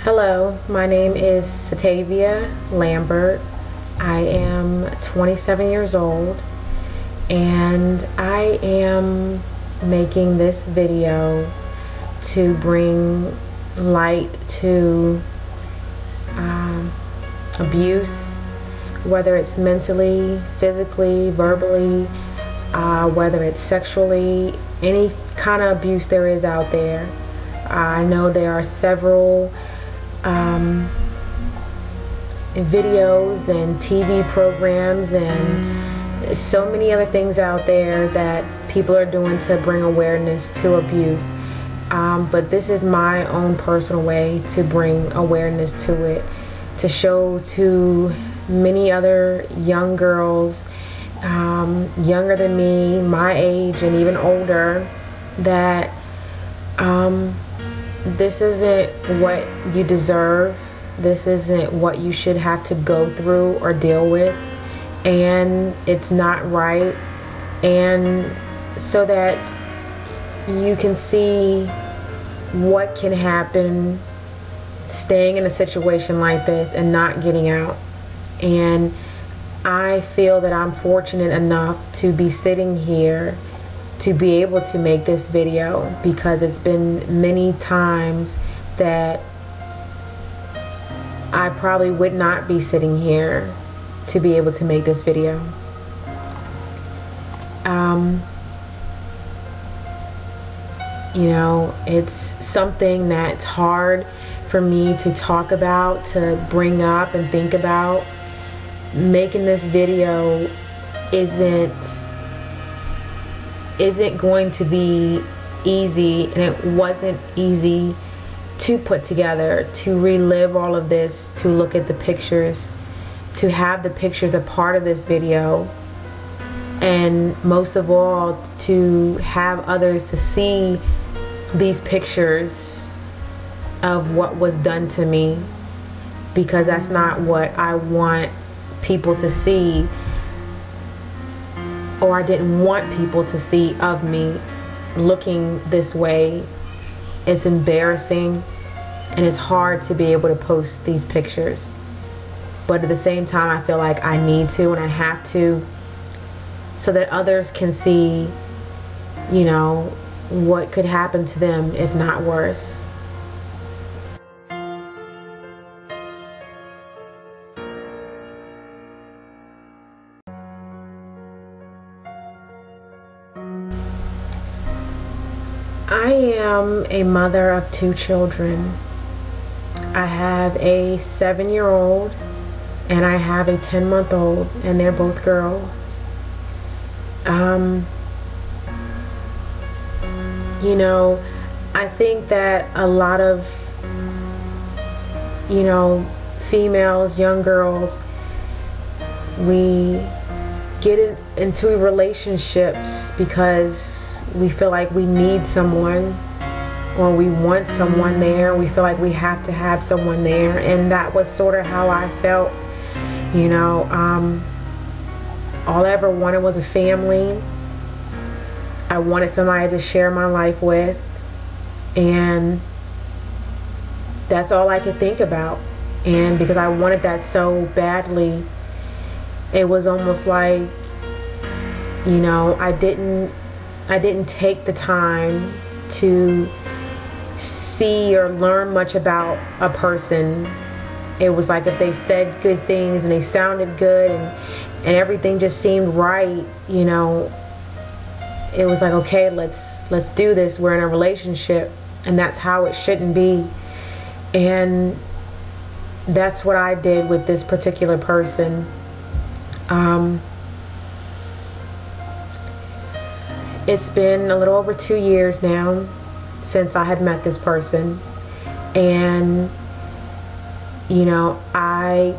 Hello, my name is Satavia Lambert. I am 27 years old and I am making this video to bring light to abuse, whether it's mentally, physically, verbally, whether it's sexually, any kind of abuse there is out there. I know there are several videos and TV programs and so many other things out there that people are doing to bring awareness to abuse. But this is my own personal way to bring awareness to it, to show to many other young girls, younger than me, my age, and even older, that this isn't what you deserve. This isn't what you should have to go through or deal with, and it's not right. And so that you can see what can happen staying in a situation like this and not getting out. And I feel that I'm fortunate enough to be sitting here to be able to make this video, because it's been many times that I probably would not be sitting here to be able to make this video. You know, it's something that's hard for me to talk about, to bring up and think about. Making this video isn't going to be easy, and it wasn't easy to put together, to relive all of this, to look at the pictures, to have the pictures a part of this video, and most of all to have others to see these pictures of what was done to me, because that's not what I want people to see, or I didn't want people to see of me looking this way. It's embarrassing and it's hard to be able to post these pictures, but at the same time I feel like I need to and I have to, so that others can see, you know, what could happen to them, if not worse. I am a mother of 2 children. I have a 7-year-old and I have a 10-month-old, and they're both girls. You know, I think that a lot of, you know, females, young girls, we get into relationships because we feel like we need someone, or we want someone there. We feel like we have to have someone there, and that was sort of how I felt. You know, all I ever wanted was a family. I wanted somebody to share my life with, and that's all I could think about. And because I wanted that so badly, it was almost like, you know, I didn't take the time to see or learn much about a person. It was like if they said good things and they sounded good and everything just seemed right, you know, it was like, okay, let's do this. We're in a relationship, and that's how it shouldn't be. And that's what I did with this particular person. It's been a little over 2 years now since I had met this person, and you know, I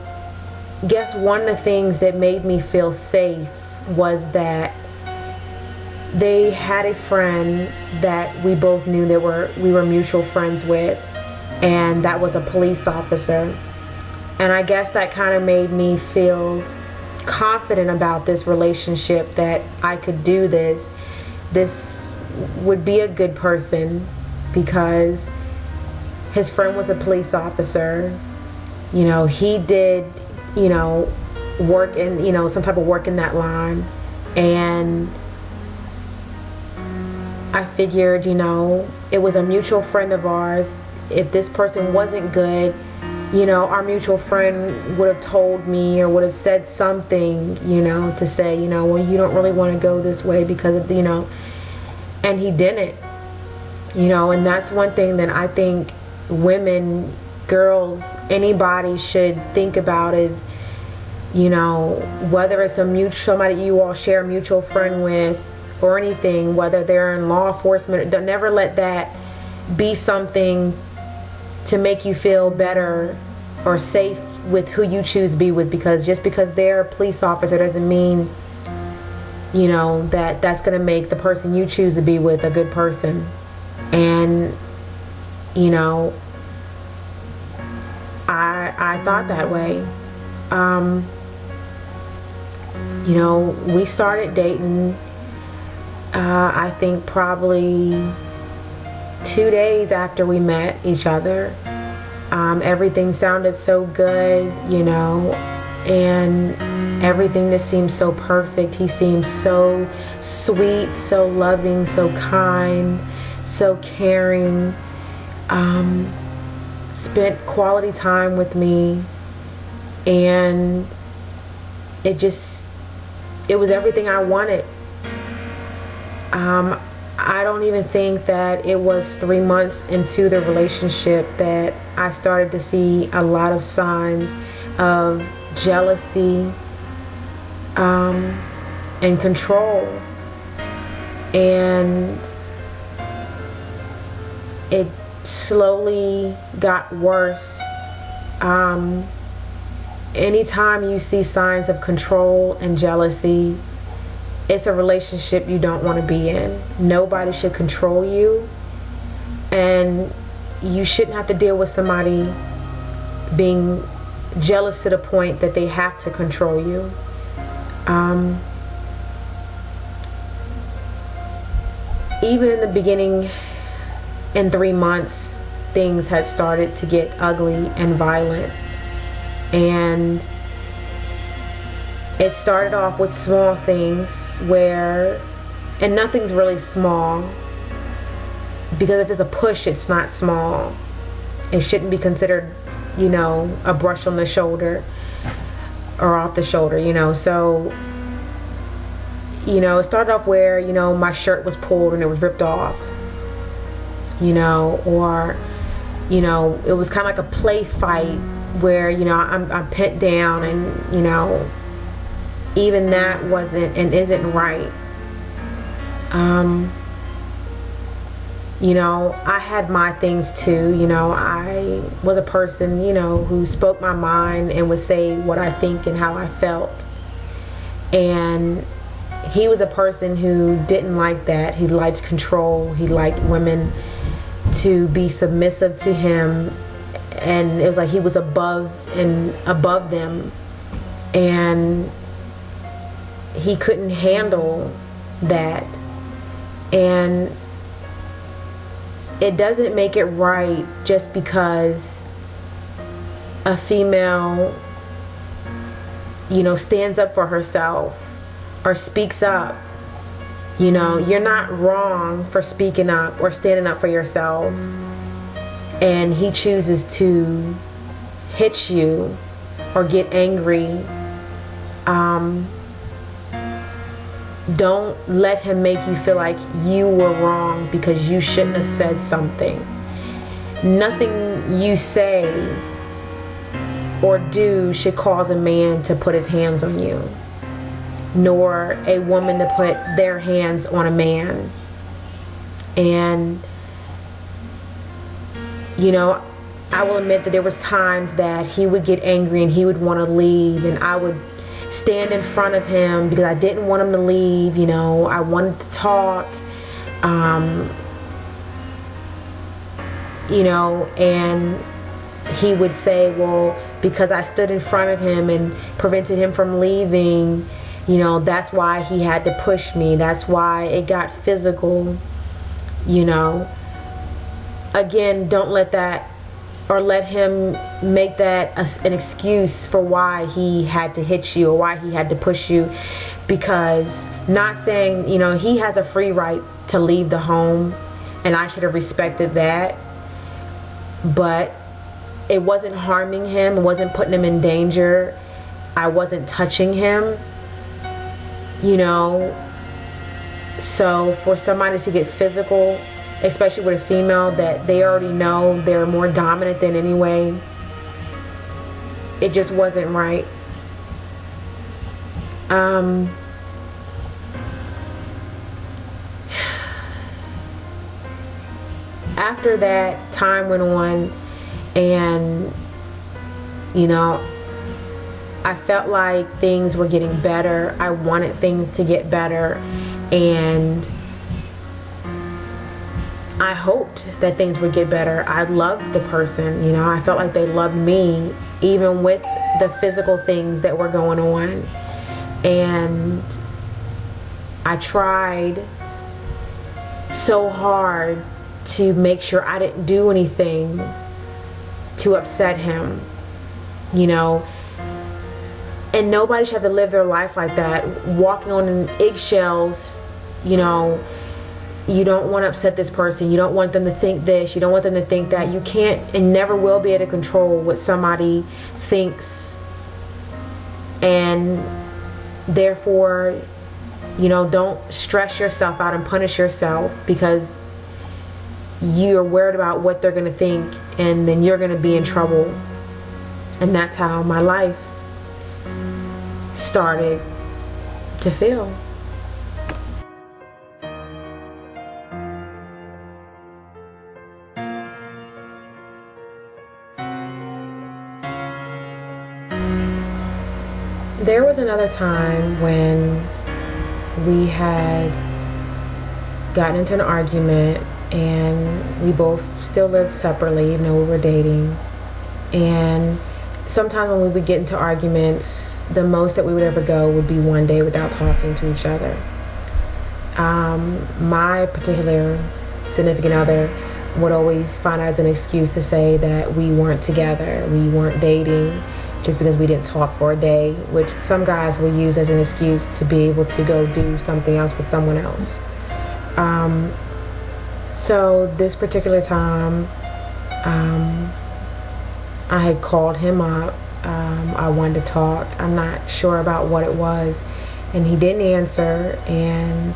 guess one of the things that made me feel safe was that they had a friend that we both knew that we were mutual friends with, and that was a police officer. And I guess that kind of made me feel confident about this relationship, that I could do this. This would be a good person, because his friend was a police officer. You know, he did, you know, work in, you know, some type of work in that line. And I figured, you know, it was a mutual friend of ours. If this person wasn't good, you know, our mutual friend would have told me or would have said something, you know, to say, you know, well, you don't really want to go this way because of, you know, and he didn't, you know. And that's one thing that I think women, girls, anybody should think about is, you know, whether it's somebody you all share a mutual friend with or anything, whether they're in law enforcement, don't never let that be something to make you feel better or safe with who you choose to be with, because just because they're a police officer doesn't mean, you know, that that's going to make the person you choose to be with a good person. And, you know, I thought that way. You know, we started dating, I think probably 2 days after we met each other. Everything sounded so good, you know, and everything just seemed so perfect. He seemed so sweet, so loving, so kind, so caring. Spent quality time with me, and it was everything I wanted. I don't even think that it was 3 months into the relationship that I started to see a lot of signs of jealousy and control. And it slowly got worse. Anytime you see signs of control and jealousy, it's a relationship you don't want to be in. Nobody should control you, and you shouldn't have to deal with somebody being jealous to the point that they have to control you. Even in the beginning, in 3 months, things had started to get ugly and violent. And it started off with small things where, and nothing's really small, because if it's a push, it's not small. It shouldn't be considered, you know, a brush on the shoulder or off the shoulder, you know. So, you know, it started off where, you know, my shirt was pulled and it was ripped off, you know, or, you know, it was kind of like a play fight where, you know, I'm pinned down, and, you know, even that wasn't and isn't right. You know, I had my things too. You know, I was a person, you know, who spoke my mind and would say what I think and how I felt. And he was a person who didn't like that. He liked control. He liked women to be submissive to him, and it was like he was above them, and he couldn't handle that. And it doesn't make it right just because a female, you know, stands up for herself or speaks up. You know, you're not wrong for speaking up or standing up for yourself. And he chooses to hit you or get angry. Don't let him make you feel like you were wrong because you shouldn't have said something. Nothing you say or do should cause a man to put his hands on you, nor a woman to put their hands on a man. And, you know, I will admit that there was times that he would get angry and he would want to leave, and I would stand in front of him because I didn't want him to leave. You know, I wanted to talk, you know, and he would say, well, because I stood in front of him and prevented him from leaving, you know, that's why he had to push me. That's why it got physical, you know. Again, don't let that or let him make that an excuse for why he had to hit you or why he had to push you. Because, not saying, you know, he has a free right to leave the home, and I should have respected that, but it wasn't harming him, it wasn't putting him in danger, I wasn't touching him, you know. So for somebody to get physical, especially with a female that they already know they're more dominant than anyway, it just wasn't right. After that, time went on, and you know, I felt like things were getting better. I wanted things to get better, and I hoped that things would get better. I loved the person, you know, I felt like they loved me, even with the physical things that were going on. And I tried so hard to make sure I didn't do anything to upset him, you know. And nobody should have to live their life like that, walking on eggshells, you know. You don't want to upset this person. You don't want them to think this. You don't want them to think that. You can't and never will be able to control what somebody thinks. And therefore, you know, don't stress yourself out and punish yourself because you're worried about what they're going to think, and then you're going to be in trouble. And that's how my life started to feel. There was another time when we had gotten into an argument, and we both still lived separately even though we were dating. And sometimes when we would get into arguments, the most that we would ever go would be one day without talking to each other. My particular significant other would always find as an excuse to say that we weren't together, we weren't dating, just because we didn't talk for a day, which some guys will use as an excuse to be able to go do something else with someone else. So this particular time, I had called him up. I wanted to talk. I'm not sure about what it was, and he didn't answer, and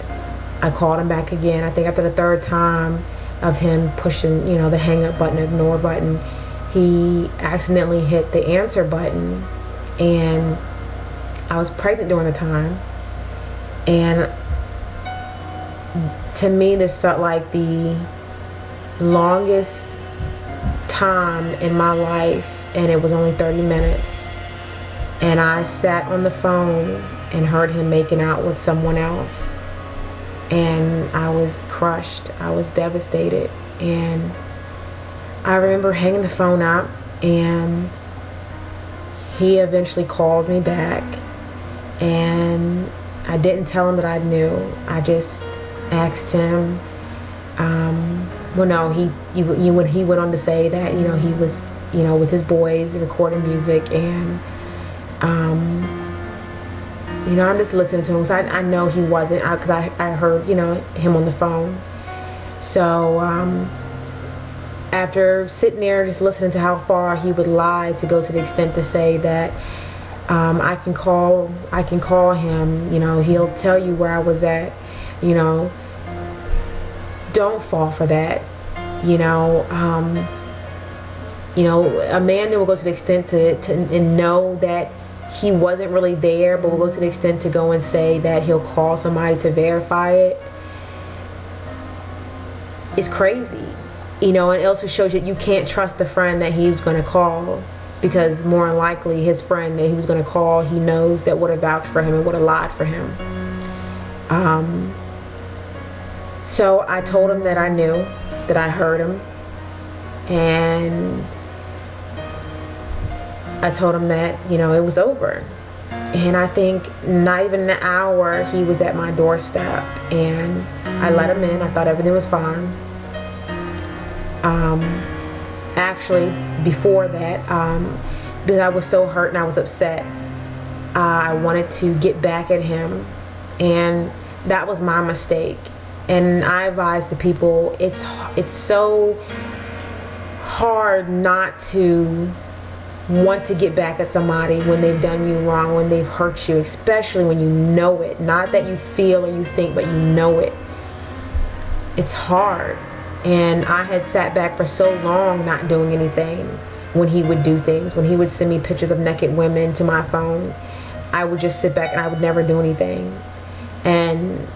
I called him back again. I think after the third time of him pushing, you know, the hang up button, ignore button, he accidentally hit the answer button, and I was pregnant during the time. And to me, this felt like the longest time in my life, and it was only 30 minutes. And I sat on the phone and heard him making out with someone else, and I was crushed. I was devastated. And I remember hanging the phone up, and he eventually called me back, and I didn't tell him that I knew. I just asked him, well, no, he went on to say that, you know, he was, you know, with his boys recording music, and you know, I'm just listening to him, so I know he wasn't, because I heard, you know, him on the phone. So after sitting there just listening to how far he would lie, to go to the extent to say that I can call him, you know, he'll tell you where I was at, you know, don't fall for that, you know. A man that will go to the extent to know that he wasn't really there, but will go to the extent to go and say that he'll call somebody to verify it, is crazy. You know, and it also shows you can't trust the friend that he was going to call, because more than likely his friend that he was going to call, he knows that would have vouched for him and would have lied for him. So I told him that I knew, that I heard him, and I told him that, you know, it was over. And I think not even an hour, he was at my doorstep, and I let him in. I thought everything was fine. actually before that, because I was so hurt and I was upset. I wanted to get back at him, and that was my mistake. And I advise the people, it's so hard not to want to get back at somebody when they've done you wrong, when they've hurt you, especially when you know it. Not that you feel or you think, but you know it. It's hard. And I had sat back for so long not doing anything when he would do things. When he would send me pictures of naked women to my phone, I would just sit back and I would never do anything. And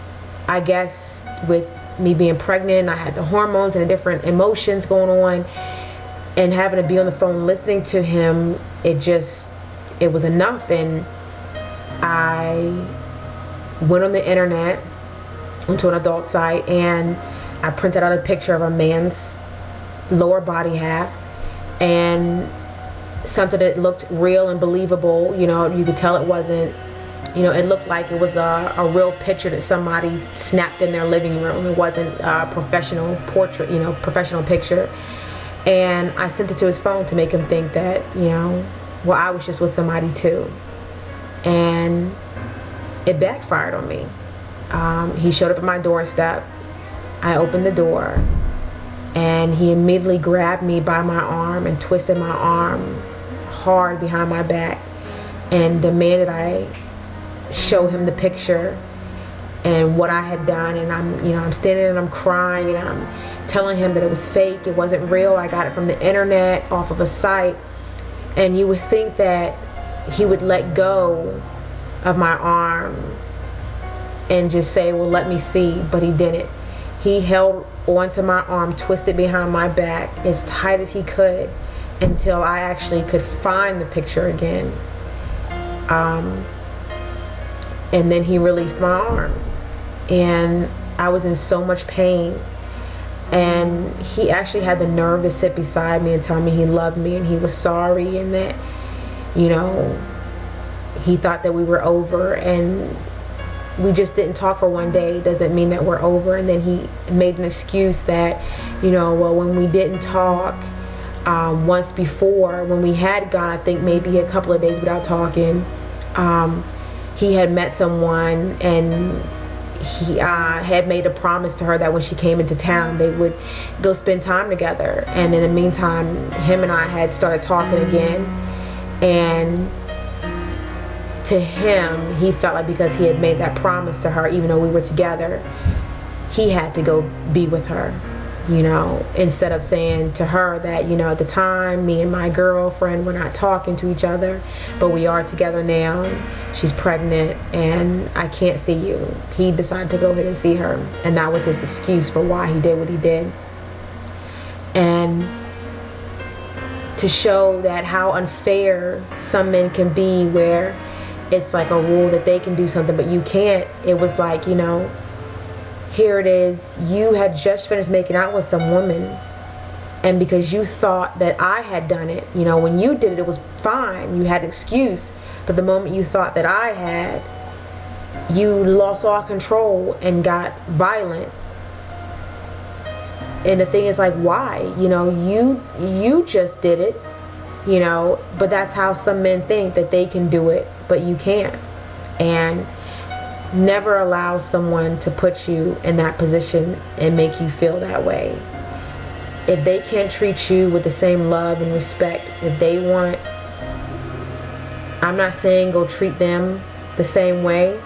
I guess with me being pregnant, I had the hormones and the different emotions going on, and having to be on the phone listening to him, it was enough. And I went on the internet, onto an adult site, and I printed out a picture of a man's lower body half, and something that looked real and believable. You know, you could tell it wasn't, you know, it looked like it was a real picture that somebody snapped in their living room. It wasn't a professional portrait, you know, professional picture. And I sent it to his phone to make him think that, you know, well, I was just with somebody too. And it backfired on me. He showed up at my doorstep. I opened the door, and he immediately grabbed me by my arm and twisted my arm hard behind my back and demanded I show him the picture and what I had done. And I'm standing and I'm crying, and I'm telling him that it was fake, it wasn't real. I got it from the internet, off of a site. And you would think that he would let go of my arm and just say, well, let me see, but he didn't. He held onto my arm, twisted behind my back as tight as he could until I actually could find the picture again. And then he released my arm, and I was in so much pain. And he actually had the nerve to sit beside me and tell me he loved me and he was sorry, and that, you know, he thought that we were over, and we just didn't talk for one day doesn't mean that we're over. And then he made an excuse that, you know, well, when we didn't talk once before, when we had gone, I think maybe a couple of days without talking, he had met someone, and he had made a promise to her that when she came into town they would go spend time together. And in the meantime, him and I had started talking again, and to him, he felt like because he had made that promise to her, even though we were together, he had to go be with her, you know, instead of saying to her that, you know, at the time, me and my girlfriend were not talking to each other, but we are together now. She's pregnant and I can't see you. He decided to go ahead and see her, and that was his excuse for why he did what he did. And to show that how unfair some men can be, where it's like a rule that they can do something but you can't. It was like, you know, here it is, you had just finished making out with some woman, and because you thought that I had done it, you know, when you did it, it was fine, you had an excuse. But the moment you thought that I had, you lost all control and got violent. And the thing is, like, why? You know, you just did it, you know, but that's how some men think that they can do it, but you can't. And never allow someone to put you in that position and make you feel that way. If they can't treat you with the same love and respect that they want, I'm not saying go treat them the same way.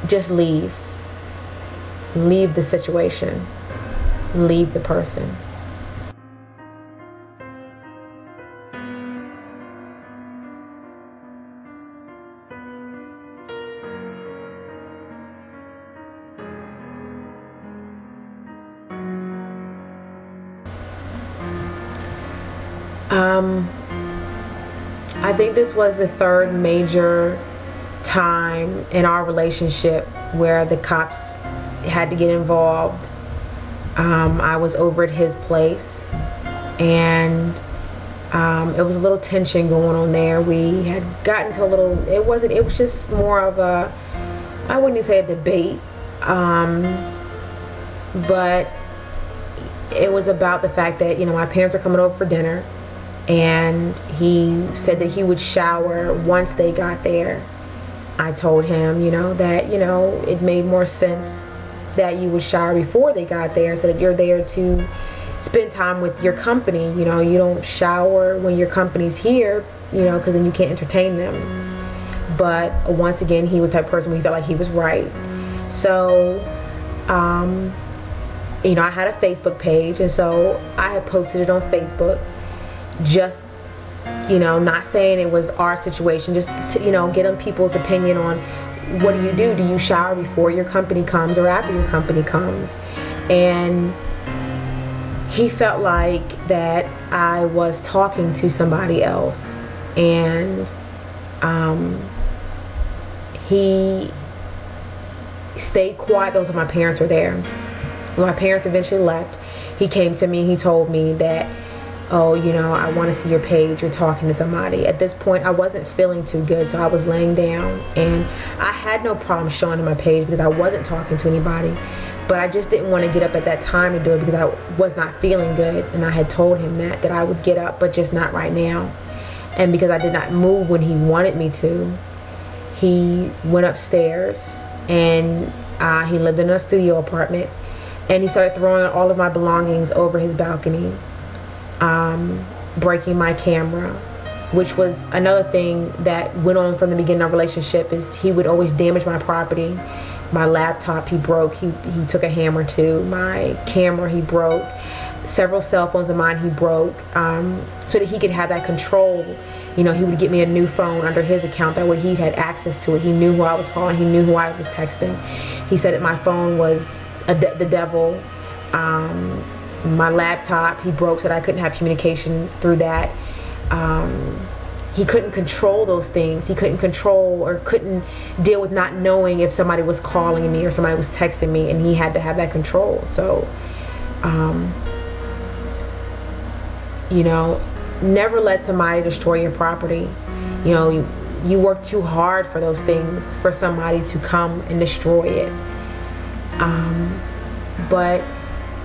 Just leave. Leave the situation. Leave the person. I think this was the third major time in our relationship where the cops had to get involved. I was over at his place, and it was a little tension going on there. We had gotten to a little, it was just more of a, I wouldn't even say a debate, but it was about the fact that, you know, my parents were coming over for dinner, and he said that he would shower once they got there. I told him, you know, that, you know, it made more sense that you would shower before they got there, so that you're there to spend time with your company. You know, you don't shower when your company's here, you know, because then you can't entertain them. But once again, he was the type of person where he felt like he was right. So, you know, I had a Facebook page, and so I had posted it on Facebook, just, you know, not saying it was our situation, just to, you know, get on people's opinion on what do you do? Do you shower before your company comes or after your company comes? And he felt like that I was talking to somebody else, and he stayed quiet until my parents were there. When my parents eventually left, he came to me and he told me that, oh, you know, I want to see your page, you're talking to somebody. At this point, I wasn't feeling too good, so I was laying down, and I had no problem showing him my page because I wasn't talking to anybody, but I just didn't want to get up at that time to do it because I was not feeling good, and I had told him that I would get up, but just not right now. And because I did not move when he wanted me to, he went upstairs, and he lived in a studio apartment, and he started throwing all of my belongings over his balcony, breaking my camera, which was another thing that went on from the beginning of our relationship. Is he would always damage my property. My laptop he broke, he took a hammer to. My camera he broke. Several cell phones of mine he broke, so that he could have that control. You know, he would get me a new phone under his account, that way he had access to it. He knew who I was calling, he knew who I was texting. He said that my phone was the devil. My laptop he broke so that I couldn't have communication through that. He couldn't control those things. He couldn't control or couldn't deal with not knowing if somebody was calling me or somebody was texting me, and he had to have that control. So, you know, never let somebody destroy your property. You know, you work too hard for those things for somebody to come and destroy it. But,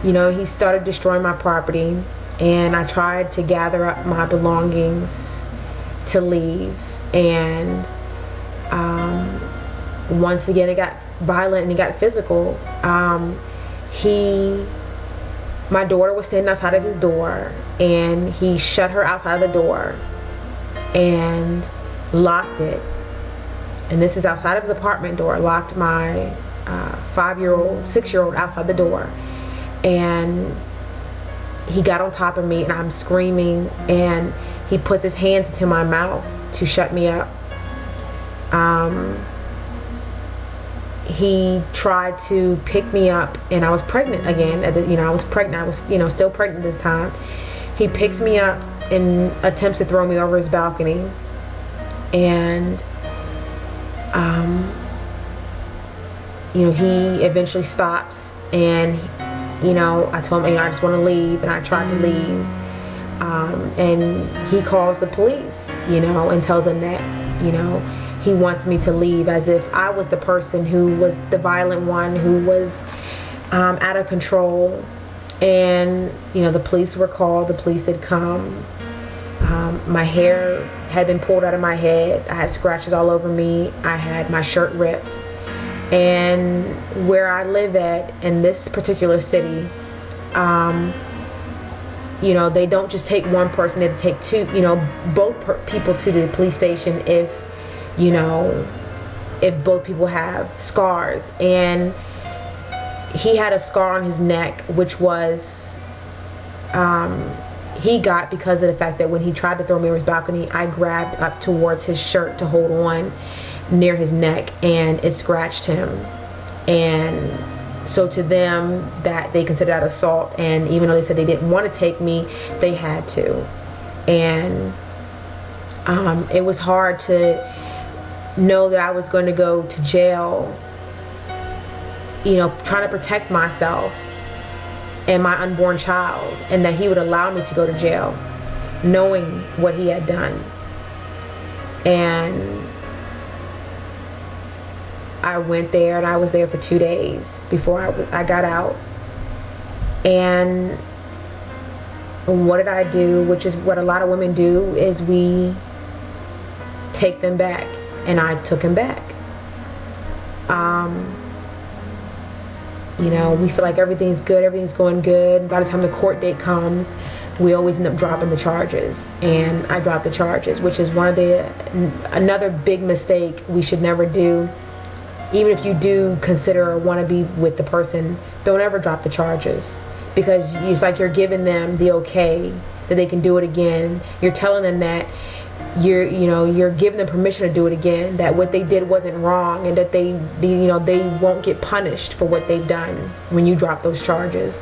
you know, he started destroying my property, and I tried to gather up my belongings to leave, and once again it got violent and it got physical. My daughter was standing outside of his door, and he shut her outside of the door and locked it. And this is outside of his apartment door. Locked my 5-year-old, 6-year-old outside the door, and he got on top of me, and I'm screaming, and he puts his hands into my mouth to shut me up. He tried to pick me up, and I was pregnant again. You know, I was pregnant. I was, you know, still pregnant this time. He picks me up and attempts to throw me over his balcony, and you know, he eventually stops, and you know, I told him, you know, I just want to leave, and I tried to leave, and he calls the police, you know, and tells them that, you know, he wants me to leave, as if I was the person who was the violent one, who was out of control. And you know, the police were called. The police did come. My hair had been pulled out of my head. I had scratches all over me. I had my shirt ripped. And where I live at, in this particular city, you know, they don't just take one person, they have to take two, you know, both people to the police station if, you know, if both people have scars. And he had a scar on his neck, which was, he got because of the fact that when he tried to throw me over his balcony, I grabbed up towards his shirt to hold on near his neck, and it scratched him. And so to them, that they considered that assault, and even though they said they didn't want to take me, they had to. And it was hard to know that I was going to go to jail, you know, trying to protect myself and my unborn child, and that he would allow me to go to jail knowing what he had done. And I went there, and I was there for 2 days before I got out. And And what did I do? Which is what a lot of women do, is we take them back. And I took him back. You know, we feel like everything's good, everything's going good. By the time the court date comes, we always end up dropping the charges. And I dropped the charges, which is another big mistake we should never do. Even if you do consider or want to be with the person, don't ever drop the charges. Because it's like you're giving them the okay that they can do it again. You're telling them that you're giving them permission to do it again, that what they did wasn't wrong, and that they won't get punished for what they've done when you drop those charges.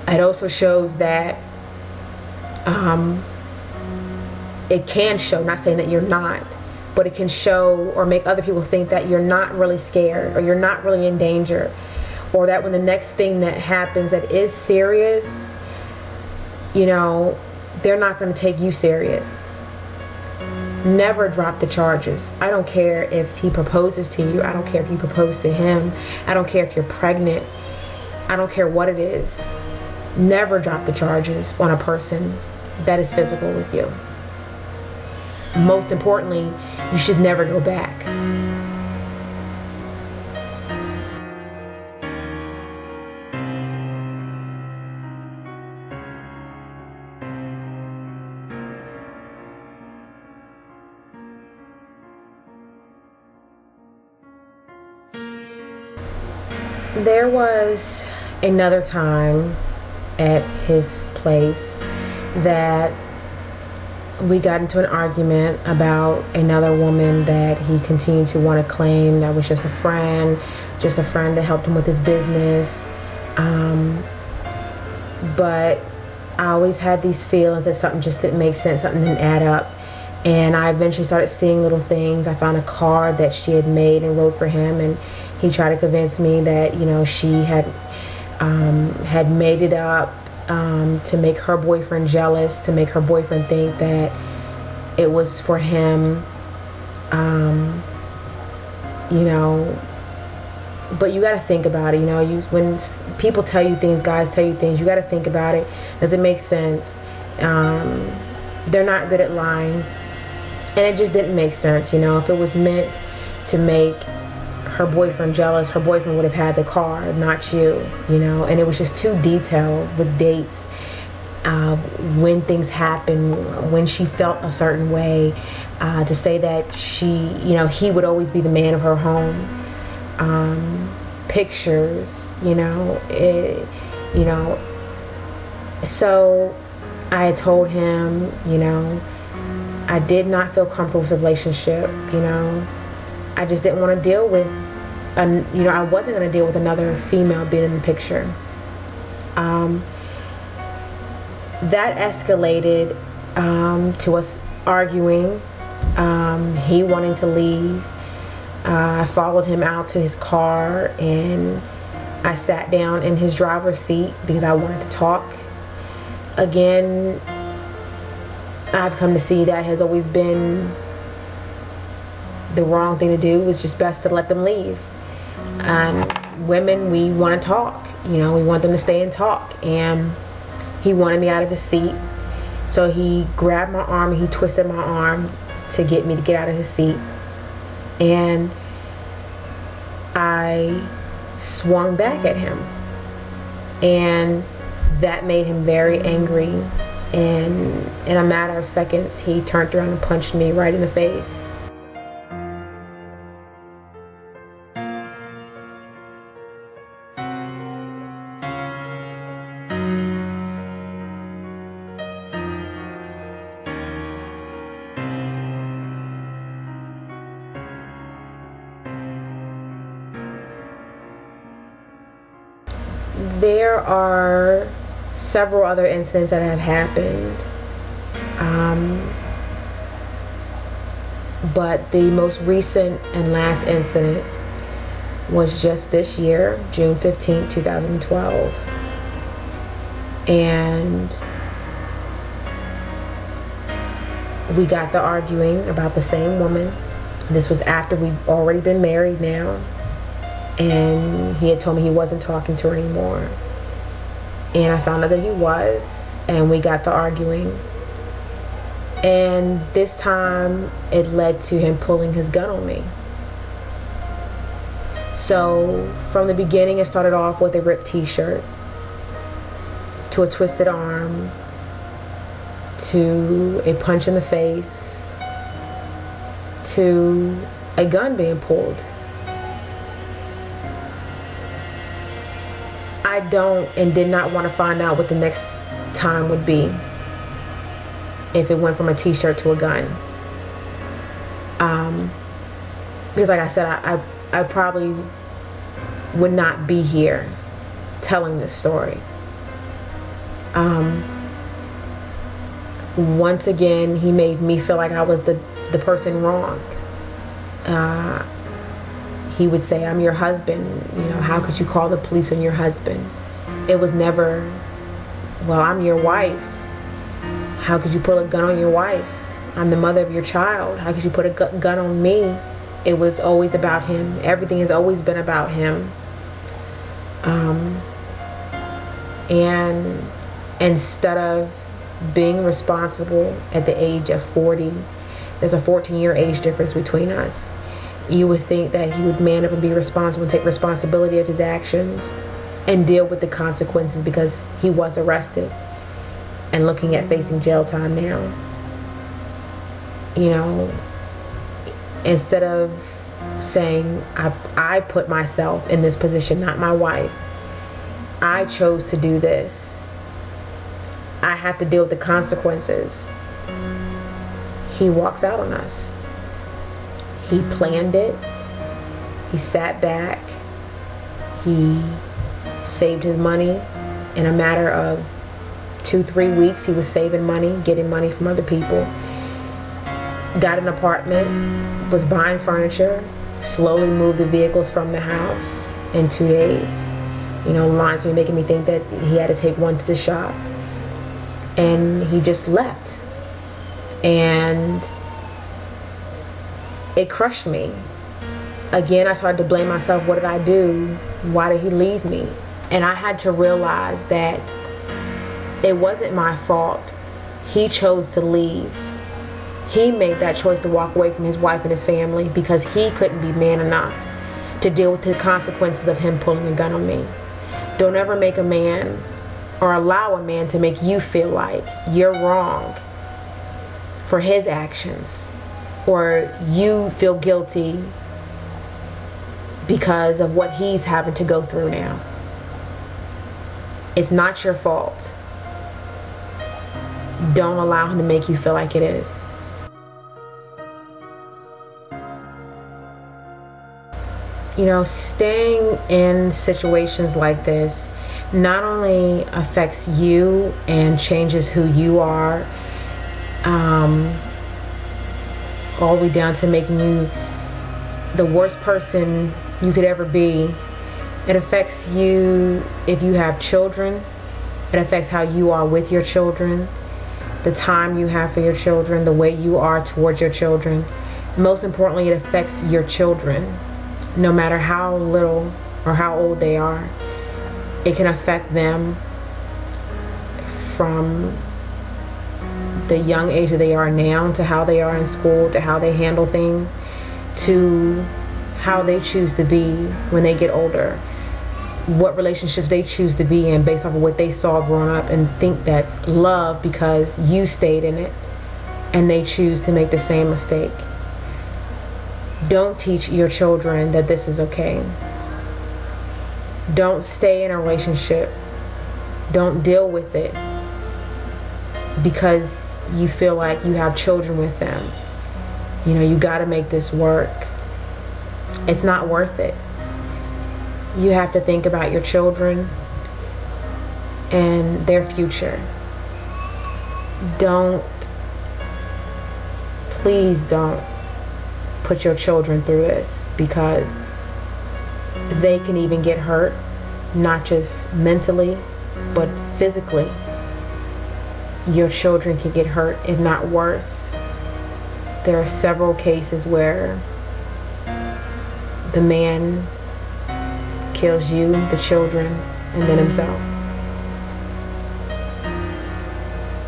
It also shows that it can show, not saying that you're not, but it can show or make other people think that you're not really scared, or you're not really in danger, or that when the next thing that happens that is serious, they're not going to take you serious. Never drop the charges. I don't care if he proposes to you. I don't care if you propose to him. I don't care if you're pregnant. I don't care what it is. Never drop the charges on a person that is physical with you. Most importantly, you should never go back. There was another time at his place that we got into an argument about another woman that he continued to want to claim that was just a friend that helped him with his business. But I always had these feelings that something just didn't make sense, something didn't add up. And I eventually started seeing little things. I found a card that she had made and wrote for him, and he tried to convince me that, she had made it up to make her boyfriend jealous, to make her boyfriend think that it was for him, But you got to think about it, when people tell you things, guys tell you things, you got to think about it. Does it make sense? They're not good at lying. And it just didn't make sense, If it was meant to make her boyfriend jealous, her boyfriend would have had the car, not you, And it was just too detailed with dates, when things happened, when she felt a certain way, to say that he would always be the man of her home. Pictures, So I had told him, I did not feel comfortable with the relationship, I just didn't want to deal with, I wasn't going to deal with another female being in the picture. That escalated to us arguing, he wanting to leave. I followed him out to his car, and I sat down in his driver's seat because I wanted to talk. Again, I've come to see that has always been the wrong thing to do. It's just best to let them leave. And women, we want to talk. We want them to stay and talk. And he wanted me out of his seat. So he grabbed my arm and he twisted my arm to get me to get out of his seat. And I swung back at him. And that made him very angry. And in a matter of seconds, he turned around and punched me right in the face. There are several other incidents that have happened, but the most recent and last incident was just this year, June 15th, 2012. And we got to arguing about the same woman. This was after we'd already been married now. And he had told me he wasn't talking to her anymore. And I found out that he was. and we got to arguing. And this time it led to him pulling his gun on me. So from the beginning, it started off with a ripped t-shirt, to a twisted arm, to a punch in the face, to a gun being pulled. I don't and did not want to find out what the next time would be if it went from a t-shirt to a gun. Because like I said, I probably would not be here telling this story. Once again, he made me feel like I was the person wrong. He would say, I'm your husband, you know, how could you call the police on your husband? It was never, well, I'm your wife. How could you pull a gun on your wife? I'm the mother of your child. How could you put a gun on me? It was always about him. Everything has always been about him. And instead of being responsible at the age of 40, there's a 14-year age difference between us. You would think that he would man up and be responsible and take responsibility of his actions and deal with the consequences, because he was arrested and looking at facing jail time now. You know, instead of saying, I put myself in this position, not my wife. I chose to do this. I have to deal with the consequences. He walks out on us. He planned it. He sat back. He saved his money. In a matter of 2-3 weeks, he was saving money, getting money from other people. Got an apartment, was buying furniture, slowly moved the vehicles from the house in 2 days. You know, lying to me, making me think that he had to take one to the shop. And he just left. And it crushed me. Again, I started to blame myself. What did I do? Why did he leave me? And I had to realize that it wasn't my fault. He chose to leave. He made that choice to walk away from his wife and his family because he couldn't be man enough to deal with the consequences of him pulling a gun on me. Don't ever make a man or allow a man to make you feel like you're wrong for his actions, or you feel guilty because of what he's having to go through now. It's not your fault. Don't allow him to make you feel like it is. You know, staying in situations like this not only affects you and changes who you are, all the way down to making you the worst person you could ever be. It affects you if you have children. It affects how you are with your children, the time you have for your children, the way you are towards your children. Most importantly, it affects your children. No matter how little or how old they are, it can affect them from the young age that they are now, to how they are in school, to how they handle things, to how they choose to be when they get older, what relationships they choose to be in based off of what they saw growing up and think that's love because you stayed in it, and they choose to make the same mistake. Don't teach your children that this is okay. Don't stay in a relationship. Don't deal with it because you feel like you have children with them. You know, you got to make this work. It's not worth it. You have to think about your children and their future. Please don't put your children through this, because they can even get hurt, not just mentally, but physically. Your children can get hurt, if not worse. There are several cases where the man kills you, the children, and then himself.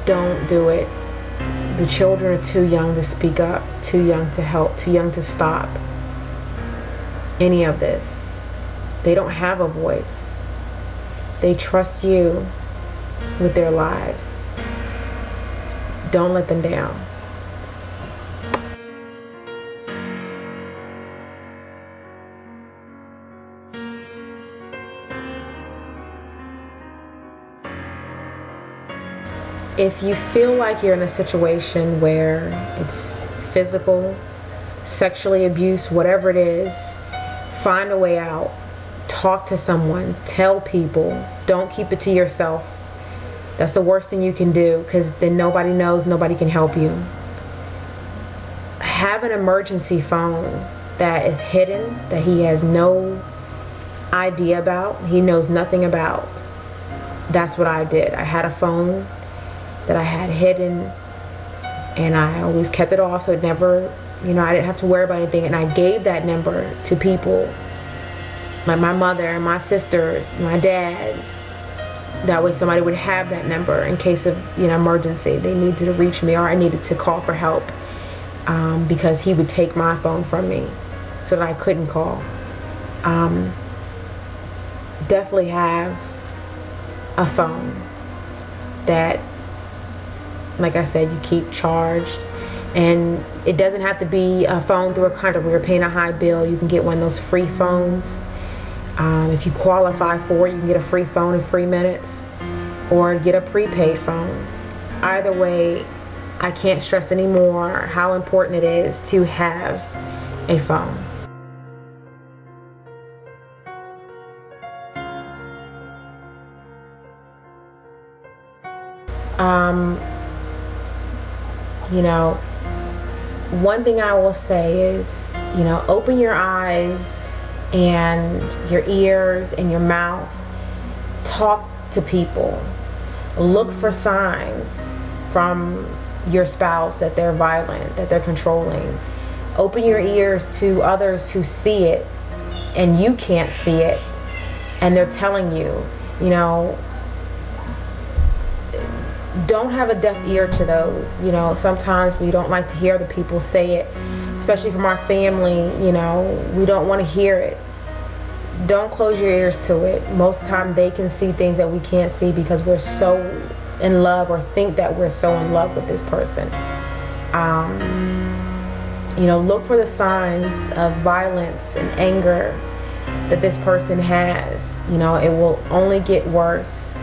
don't do it. The children are too young to speak up, too young to help, too young to stop any of this. They don't have a voice. They trust you with their lives. Don't let them down. If you feel like you're in a situation where it's physical, sexually abuse, whatever it is, find a way out. Talk to someone. Tell people. Don't keep it to yourself. That's the worst thing you can do, because then nobody knows, nobody can help you. Have an emergency phone that is hidden, that he has no idea about, he knows nothing about. That's what I did. I had a phone that I had hidden, and I always kept it off, so it never, you know, I didn't have to worry about anything. And I gave that number to people, like my mother and my sisters, my dad. That way somebody would have that number in case of, you know, emergency. They needed to reach me, or I needed to call for help, because he would take my phone from me so that I couldn't call. Definitely have a phone that, like I said, you keep charged. And it doesn't have to be a phone through a contract where you're paying a high bill. You can get one of those free phones. If you qualify for it, you can get a free phone in 3 minutes, or get a prepaid phone. Either way, I can't stress anymore how important it is to have a phone. You know, one thing I will say is, you know, open your eyes and your ears and your mouth. Talk to people. Look for signs from your spouse that they're violent, that they're controlling. Open your ears to others who see it and you can't see it, and they're telling you, you know, don't have a deaf ear to those. You know, sometimes we don't like to hear other people say it, especially from our family. You know, we don't want to hear it. Don't close your ears to it. Most of the time they can see things that we can't see because we're so in love, or think that we're so in love with this person. You know, look for the signs of violence and anger that this person has. You know, it will only get worse.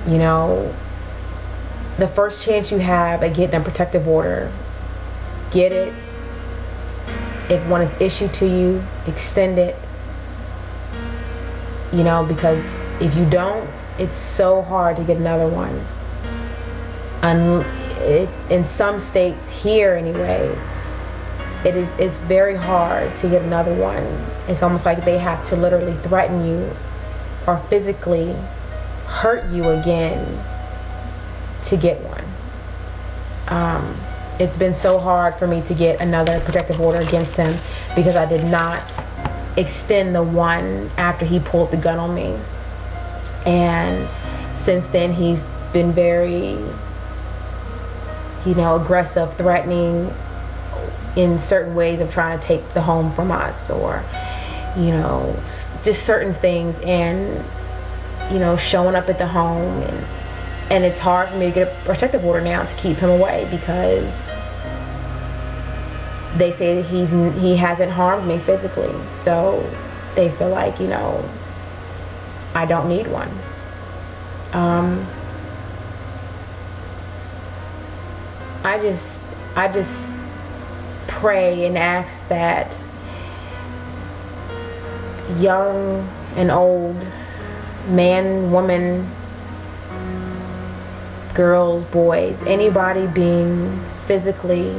You know, the first chance you have at getting a protective order, get it. If one is issued to you, extend it. You know, because if you don't, it's so hard to get another one. In some states, here anyway, it's very hard to get another one. It's almost like they have to literally threaten you or physically hurt you again to get one. It's been so hard for me to get another protective order against him because I did not extend the one after he pulled the gun on me. And since then he's been very, you know, aggressive, threatening in certain ways of trying to take the home from us, or, you know, just certain things, and, you know, showing up at the home, and it's hard for me to get a protective order now to keep him away because they say that he hasn't harmed me physically, so they feel like, you know, I don't need one. I just pray and ask that young and old, man, woman, girls, boys, anybody being physically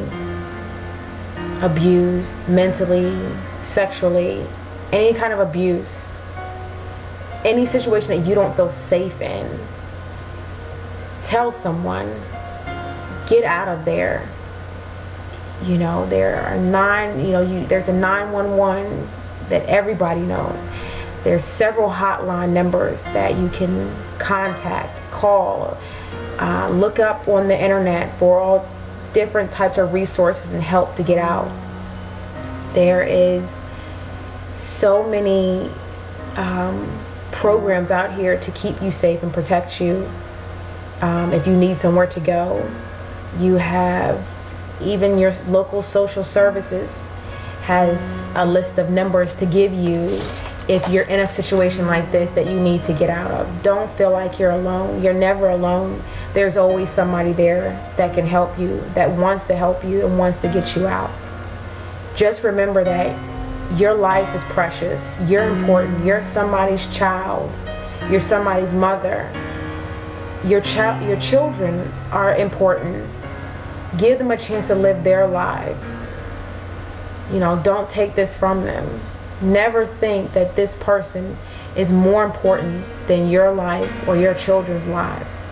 abused, mentally, sexually, any kind of abuse, any situation that you don't feel safe in, tell someone. Get out of there. You know, there are there's a 911 that everybody knows. There's several hotline numbers that you can contact, call, look up on the internet for all different types of resources and help to get out. There is so many programs out here to keep you safe and protect you. If you need somewhere to go, you have even your local social services has a list of numbers to give you if you're in a situation like this that you need to get out of. Don't feel like you're alone. You're never alone. There's always somebody there that can help you, that wants to help you and wants to get you out. Just remember that your life is precious. You're important. You're somebody's child. You're somebody's mother. Your children are important. Give them a chance to live their lives. You know, don't take this from them. Never think that this person is more important than your life or your children's lives.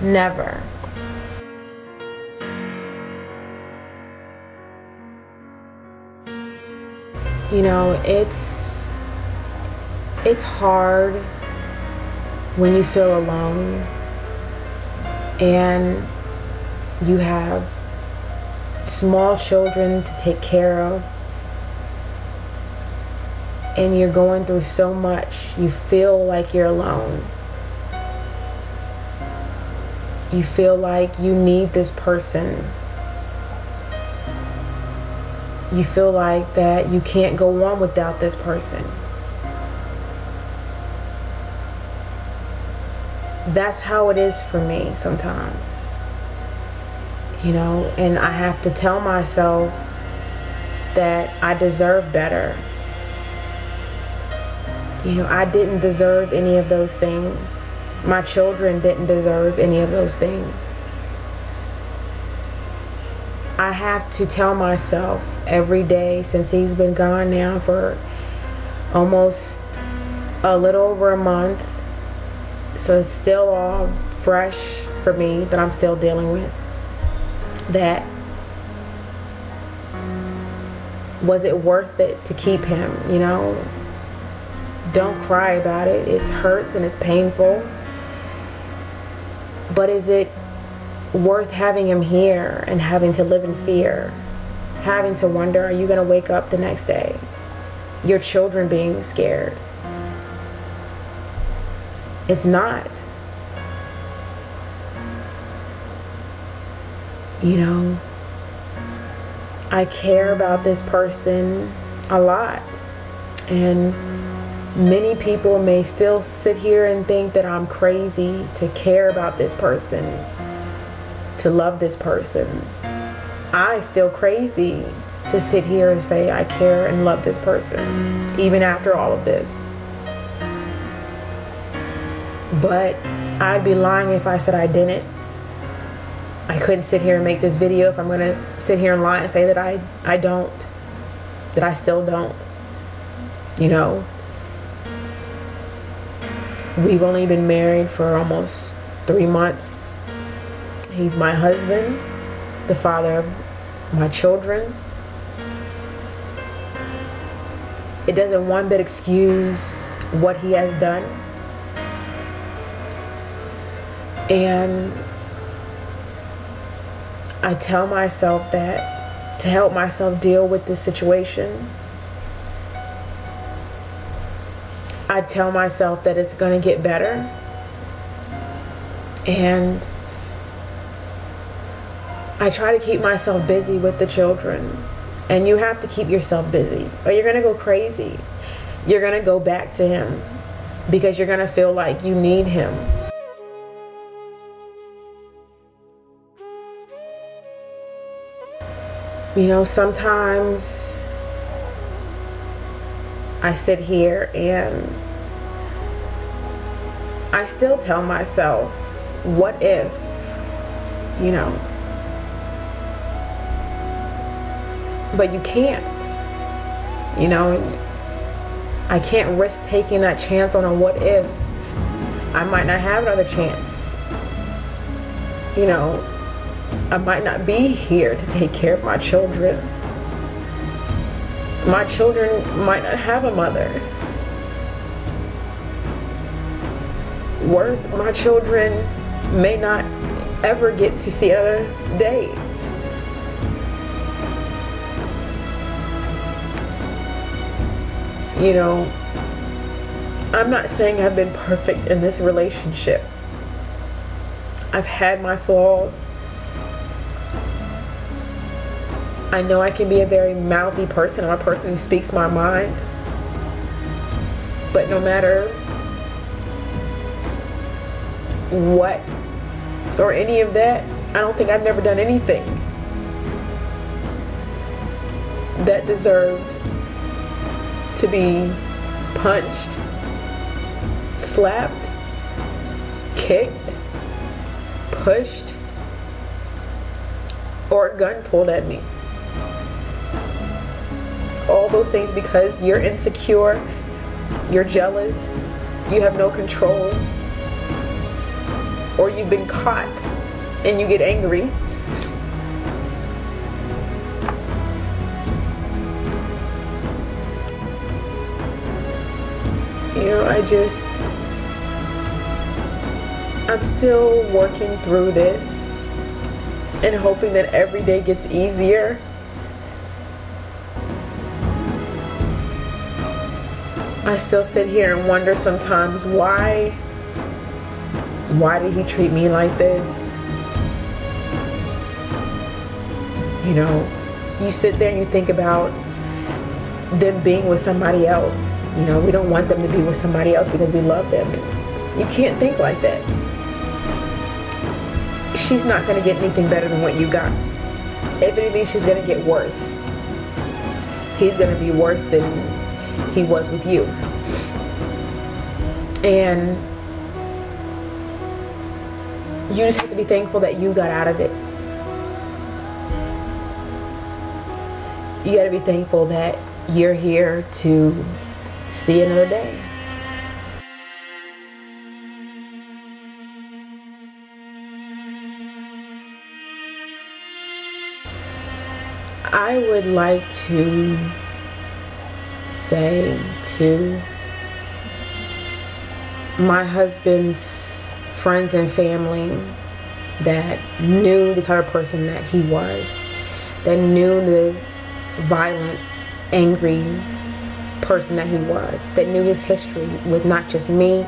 Never. You know, it's hard when you feel alone and you have small children to take care of and you're going through so much. You feel like you're alone. You feel like you need this person. You feel like that you can't go on without this person. That's how it is for me sometimes. You know, and I have to tell myself that I deserve better. You know, I didn't deserve any of those things. My children didn't deserve any of those things. I have to tell myself every day, since he's been gone now for almost a little over a month, so it's still all fresh for me that I'm still dealing with, that was it worth it to keep him? You know, don't cry about it. It hurts and it's painful, but is it worth having him here and having to live in fear, having to wonder, are you going to wake up the next day? Your children being scared. It's not. You know, I care about this person a lot, and many people may still sit here and think that I'm crazy to care about this person, to love this person. I feel crazy to sit here and say I care and love this person, even after all of this. But I'd be lying if I said I didn't. I couldn't sit here and make this video if I'm going to sit here and lie and say that I don't, that I still don't. You know, we've only been married for almost 3 months. He's my husband, the father of my children. It doesn't one bit excuse what he has done. And I tell myself that to help myself deal with this situation, I tell myself that it's going to get better. And I try to keep myself busy with the children. And you have to keep yourself busy, or you're going to go crazy. You're going to go back to him because you're going to feel like you need him. You know, sometimes I sit here and I still tell myself, what if, you know, but you can't, you know, I can't risk taking that chance on a what if. I might not have another chance, you know, I might not be here to take care of my children. My children might not have a mother. Worse, my children may not ever get to see another day. You know, I'm not saying I've been perfect in this relationship. I've had my flaws. I know I can be a very mouthy person. I'm a person who speaks my mind. But no matter what or any of that, I don't think I've never done anything that deserved to be punched, slapped, kicked, pushed, or a gun pulled at me. All those things because you're insecure, you're jealous, you have no control, or you've been caught and you get angry. You know, I'm still working through this and hoping that every day gets easier. I still sit here and wonder sometimes why did he treat me like this? You know, you sit there and you think about them being with somebody else. You know, we don't want them to be with somebody else because we love them. You can't think like that. She's not going to get anything better than what you got. If anything, she's going to get worse. He's going to be worse than he was with you. And you just have to be thankful that you got out of it. You got to be thankful that you're here to see another day. I would like to say to my husband's friends and family that knew the type of person that he was, that knew the violent, angry person that he was, that knew his history with not just me,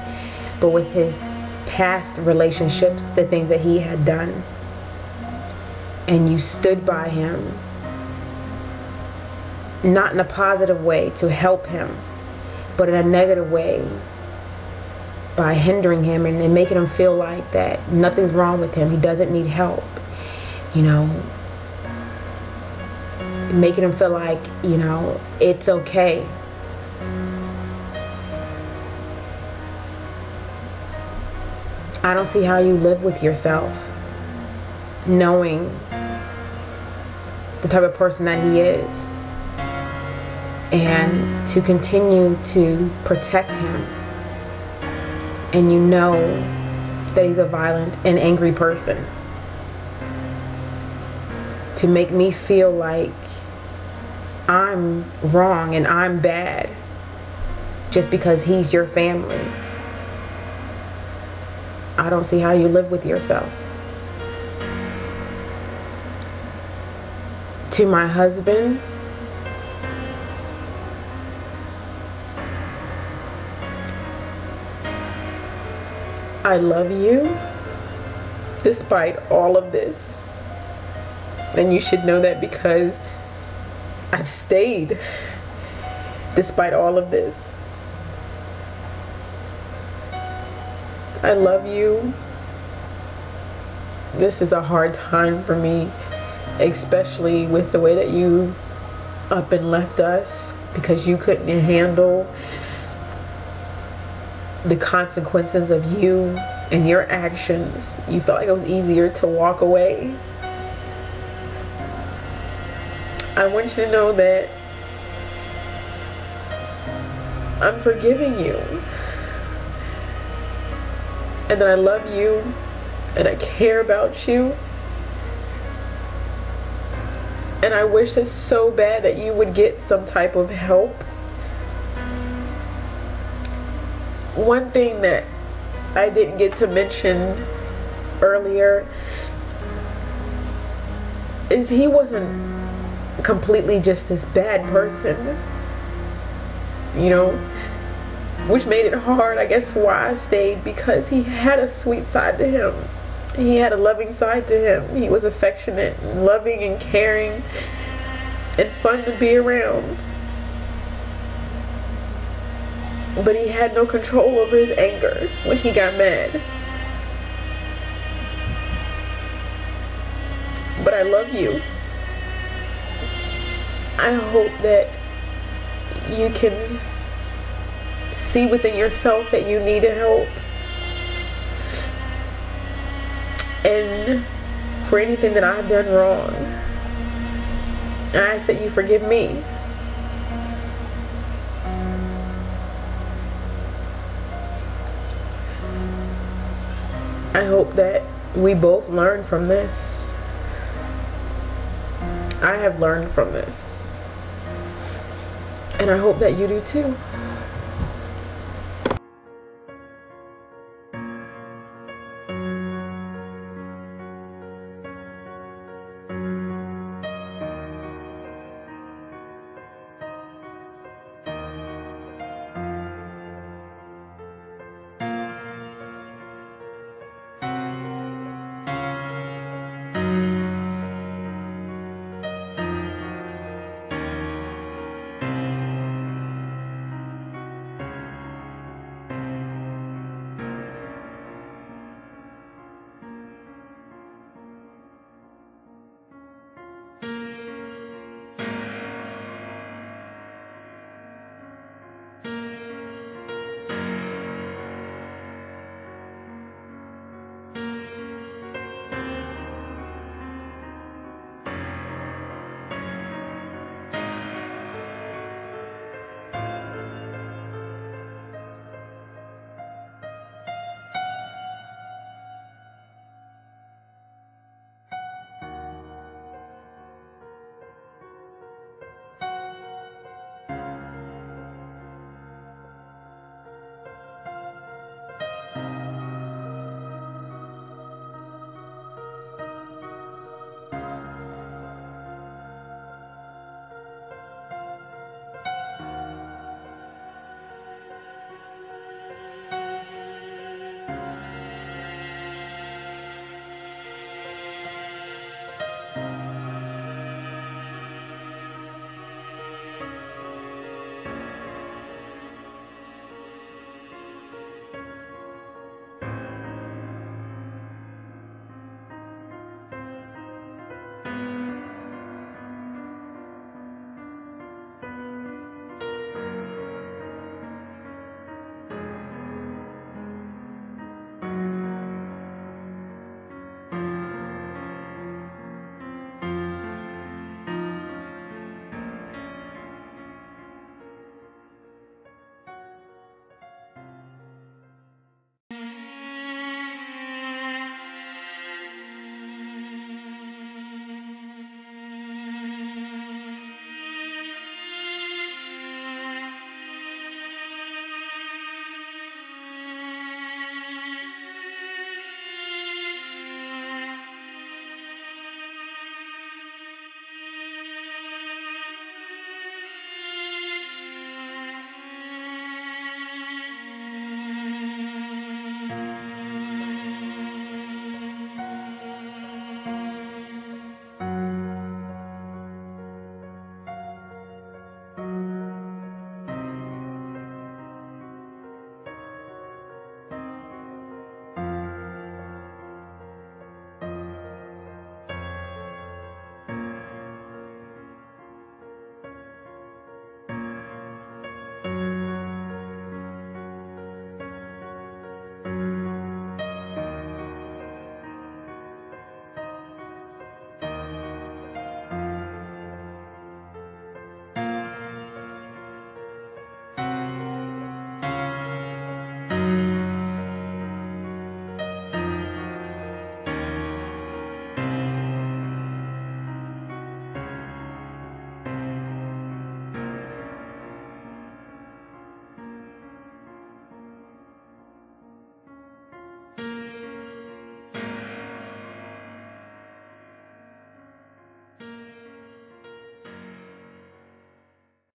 but with his past relationships, the things that he had done. And you stood by him, not in a positive way to help him, but in a negative way by hindering him and making him feel like that nothing's wrong with him, he doesn't need help, you know, making him feel like, you know, it's okay. I don't see how you live with yourself knowing the type of person that he is, and to continue to protect him, and you know that he's a violent and angry person, to make me feel like I'm wrong and I'm bad just because he's your family. I don't see how you live with yourself. To my husband, I love you despite all of this, and you should know that because I've stayed despite all of this. I love you. This is a hard time for me, especially with the way that you up and left us because you couldn't handle the consequences of you and your actions. You felt like it was easier to walk away. I want you to know that I'm forgiving you, and that I love you and I care about you, and I wish it so bad that you would get some type of help. One thing that I didn't get to mention earlier is he wasn't completely just this bad person, you know, which made it hard, I guess, for why I stayed, because he had a sweet side to him. He had a loving side to him. He was affectionate and loving and caring and fun to be around. But he had no control over his anger when he got mad. But I love you. I hope that you can see within yourself that you need help. And for anything that I've done wrong, I ask that you forgive me. I hope that we both learn from this. I have learned from this. And I hope that you do too.